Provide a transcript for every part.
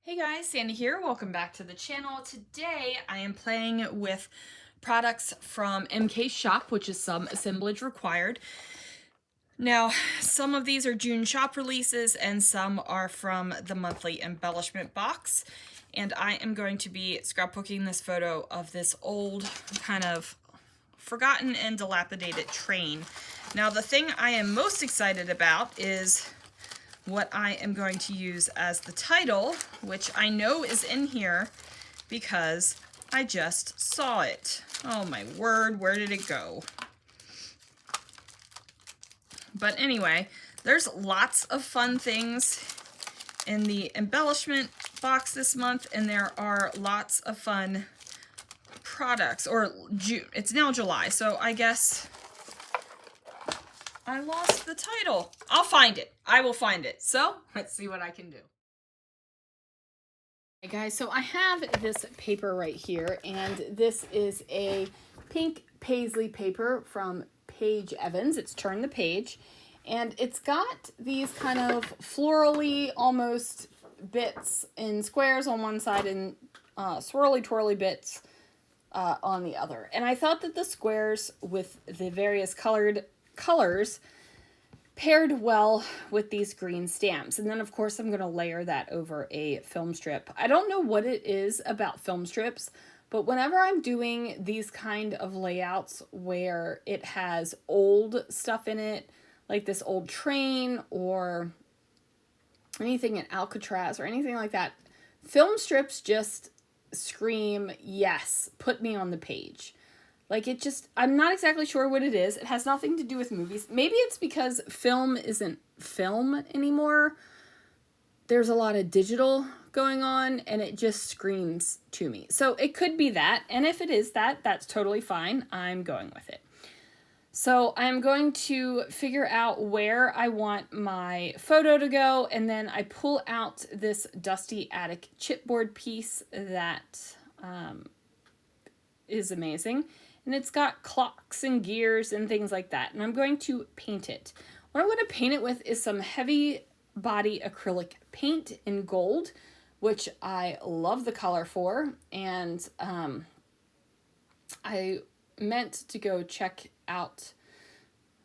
Hey guys, Sandy here. Welcome back to the channel. Today I am playing with products from MK's shop, which is some assemblage required. Now, some of these are June shop releases and some are from the monthly embellishment box. And I am going to be scrapbooking this photo of this old kind of forgotten and dilapidated train. Now, the thing I am most excited about is what I am going to use as the title, which I know is in here because I just saw it. Oh my word, where did it go? But anyway, there's lots of fun things in the embellishment box this month, and there are lots of fun products, or June. It's now July, so I guess I lost the title. I'll find it. I will find it. So let's see what I can do. Hey guys, so I have this paper right here, and this is a pink paisley paper from Paige Evans. It's Turn the Page, and it's got these kind of florally almost bits in squares on one side and swirly twirly bits on the other. And I thought that the squares with the various colors paired well with these green stamps. And then of course I'm going to layer that over a film strip. I don't know what it is about film strips, but whenever I'm doing these kind of layouts where it has old stuff in it, like this old train or anything in Alcatraz or anything like that, film strips just scream, yes, put me on the page. Like, it just, I'm not exactly sure what it is. It has nothing to do with movies. Maybe it's because film isn't film anymore. There's a lot of digital going on, and it just screams to me. So it could be that, and if it is that, that's totally fine. I'm going with it. So I'm going to figure out where I want my photo to go, and then I pull out this dusty attic chipboard piece that is amazing. And it's got clocks and gears and things like that. And I'm going to paint it. What I'm going to paint it with is some heavy body acrylic paint in gold, which I love the color for. And I meant to go check out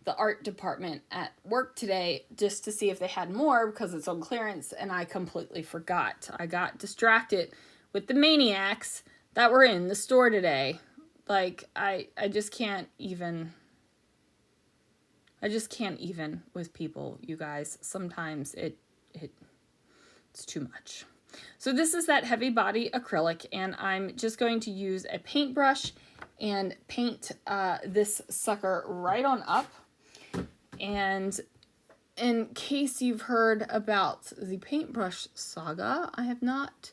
the art department at work today just to see if they had more because it's on clearance, and I completely forgot. I got distracted with the maniacs that were in the store today. Like, I just can't even. I just can't even with people, you guys. Sometimes it's too much. So this is that heavy body acrylic, and I'm just going to use a paintbrush and paint this sucker right on up. And in case you've heard about the paintbrush saga, I have not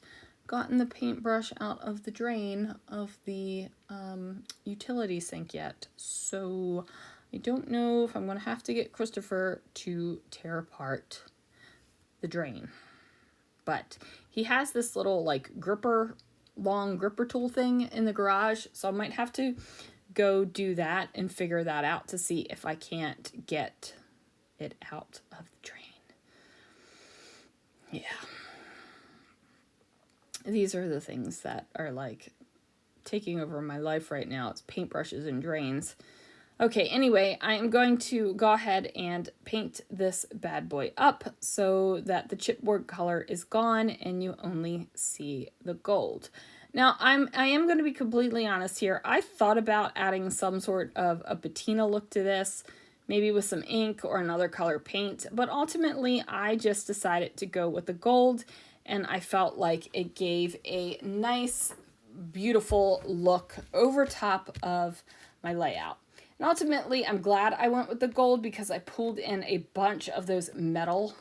gotten the paintbrush out of the drain of the utility sink yet, so I don't know if I'm going to have to get Christopher to tear apart the drain. But he has this little like long gripper tool thing in the garage, so I might have to go do that and figure that out to see if I can't get it out of the drain. Yeah. These are the things that are like taking over my life right now. It's paintbrushes and drains. Okay, anyway, I am going to go ahead and paint this bad boy up so that the chipboard color is gone and you only see the gold. Now, I am going to be completely honest here. I thought about adding some sort of a patina look to this, maybe with some ink or another color paint, but ultimately I just decided to go with the gold, and I felt like it gave a nice, beautiful look over top of my layout. And ultimately, I'm glad I went with the gold because I pulled in a bunch of those metal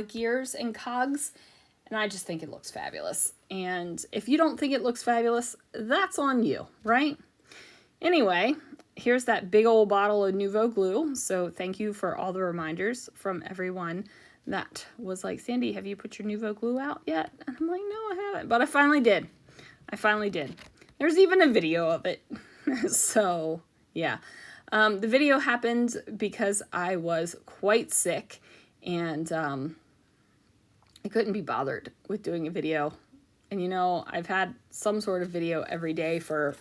gears and cogs, and I just think it looks fabulous. And if you don't think it looks fabulous, that's on you, right? Anyway, here's that big old bottle of Nouveau glue. So thank you for all the reminders from everyone that was like, Sandy, have you put your Nouveau glue out yet? And I'm like, no, I haven't. But I finally did. I finally did. There's even a video of it. So, yeah. The video happened because I was quite sick, and I couldn't be bothered with doing a video And you know, I've had some sort of video every day for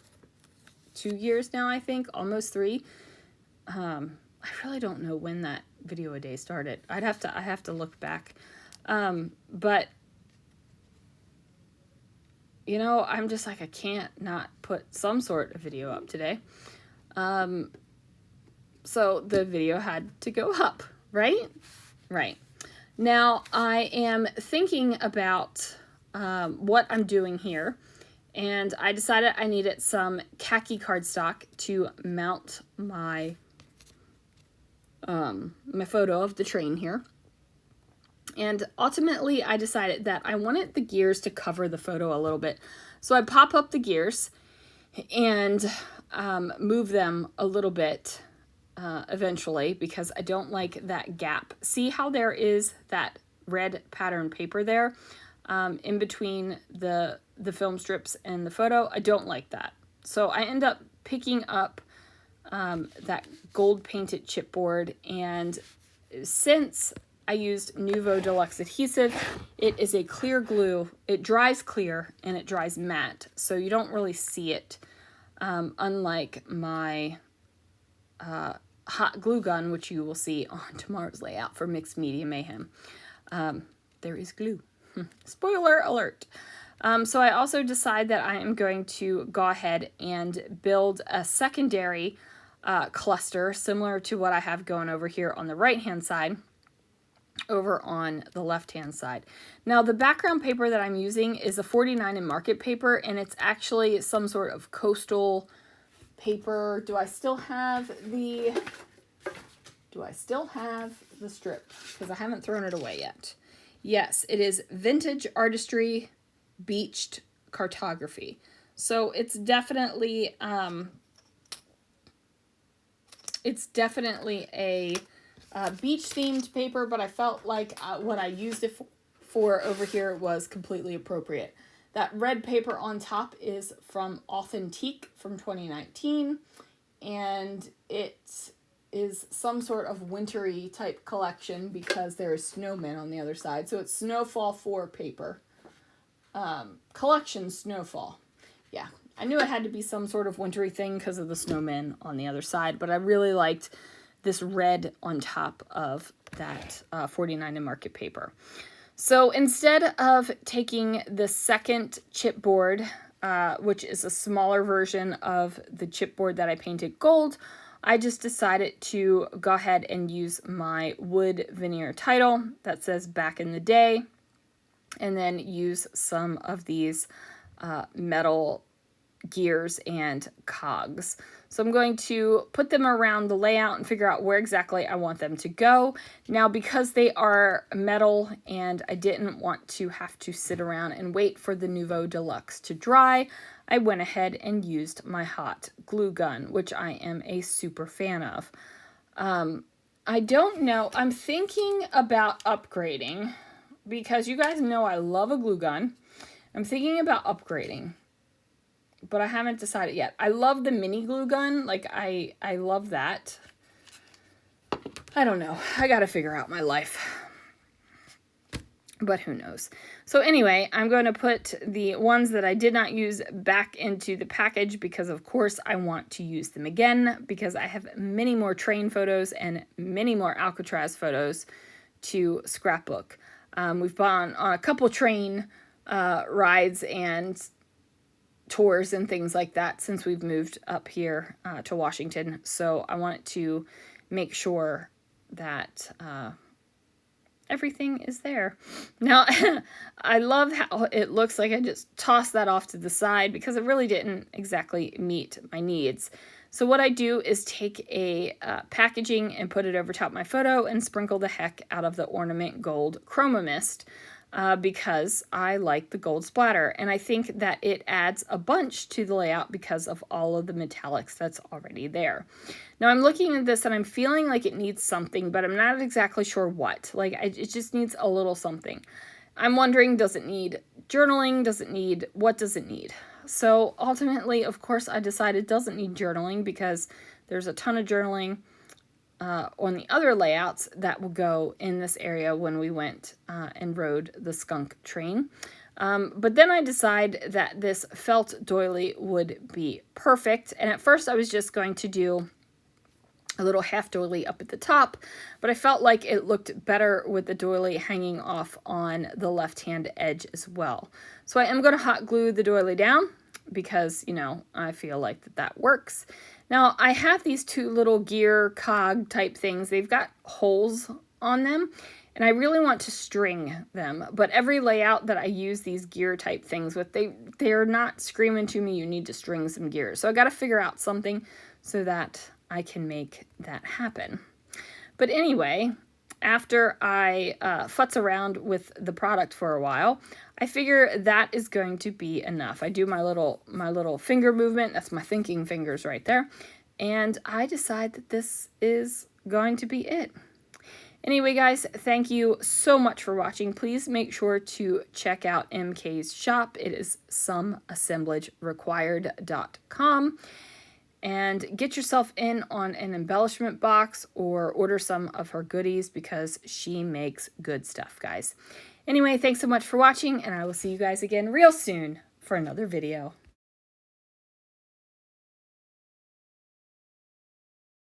2 years now, I think, almost 3. I really don't know when that video a day started. I have to look back. But you know, I'm just like, I can't not put some sort of video up today. So the video had to go up, right? Right. Now I am thinking about what I'm doing here, and I decided I needed some khaki cardstock to mount my my photo of the train here. And ultimately, I decided that I wanted the gears to cover the photo a little bit. So I pop up the gears and move them a little bit eventually, because I don't like that gap. See how there is that red pattern paper there in between the film strips and the photo? I don't like that. So I end up picking up that gold painted chipboard, and since I used Nouveau Deluxe adhesive, it is a clear glue. It dries clear and it dries matte, so you don't really see it, unlike my hot glue gun, which you will see on tomorrow's layout for Mixed Media Mayhem. There is glue. Spoiler alert. So I also decide that I am going to go ahead and build a secondary cluster similar to what I have going over here on the right hand side over on the left hand side. Now the background paper that I'm using is a 49 in market paper, and it's actually some sort of coastal paper. Do I still have the strip? Because I haven't thrown it away yet. Yes, it is Vintage Artistry Beached Cartography. So it's definitely a beach themed paper, but I felt like what I used it for over here was completely appropriate. That red paper on top is from Authentique from 2019, and it is some sort of wintry type collection because there is snowmen on the other side. So it's Snowfall 4 paper. Collection Snowfall. Yeah, I knew it had to be some sort of wintry thing because of the snowmen on the other side, but I really liked this red on top of that 49 in market paper. So instead of taking the second chipboard, which is a smaller version of the chipboard that I painted gold, I just decided to go ahead and use my wood veneer title that says Back in the Day, and then use some of these metal gears and cogs. So I'm going to put them around the layout and figure out where exactly I want them to go. Now, because they are metal and I didn't want to have to sit around and wait for the Nouveau Deluxe to dry, I went ahead and used my hot glue gun, which I am a super fan of. I don't know. I'm thinking about upgrading because you guys know I love a glue gun. I'm thinking about upgrading, but I haven't decided yet. I love the mini glue gun. Like, I love that. I don't know. I got to figure out my life. But who knows? So anyway, I'm going to put the ones that I did not use back into the package because, of course, I want to use them again because I have many more train photos and many more Alcatraz photos to scrapbook. We've gone on a couple train rides and tours and things like that since we've moved up here to Washington. So I wanted to make sure that everything is there. Now, I love how it looks like I just tossed that off to the side because it really didn't exactly meet my needs. So what I do is take a packaging and put it over top my photo and sprinkle the heck out of the Ornament Gold Chroma Mist because I like the gold splatter. And I think that it adds a bunch to the layout because of all of the metallics that's already there. Now I'm looking at this and I'm feeling like it needs something, but I'm not exactly sure what. Like, it just needs a little something. I'm wondering, does it need journaling? What does it need? So ultimately, of course, I decided it doesn't need journaling because there's a ton of journaling on the other layouts that will go in this area when we went and rode the skunk train. But then I decided that this felt doily would be perfect. And at first I was just going to do a little half doily up at the top, but I felt like it looked better with the doily hanging off on the left-hand edge as well. So I am going to hot glue the doily down because, you know, I feel like that works. Now I have these two little gear cog type things. They've got holes on them, and I really want to string them, but every layout that I use these gear type things with, they're not screaming to me, you need to string some gears. So I got to figure out something so that I can make that happen. But anyway, after I futz around with the product for a while, I figure that is going to be enough. I do my little finger movement, that's my thinking fingers right there, and I decide that this is going to be it. Anyway, guys, thank you so much for watching. Please make sure to check out MK's shop. It is someassemblagerequired.com. And get yourself in on an embellishment box or order some of her goodies because she makes good stuff, guys. Anyway, thanks so much for watching, and I will see you guys again real soon for another video.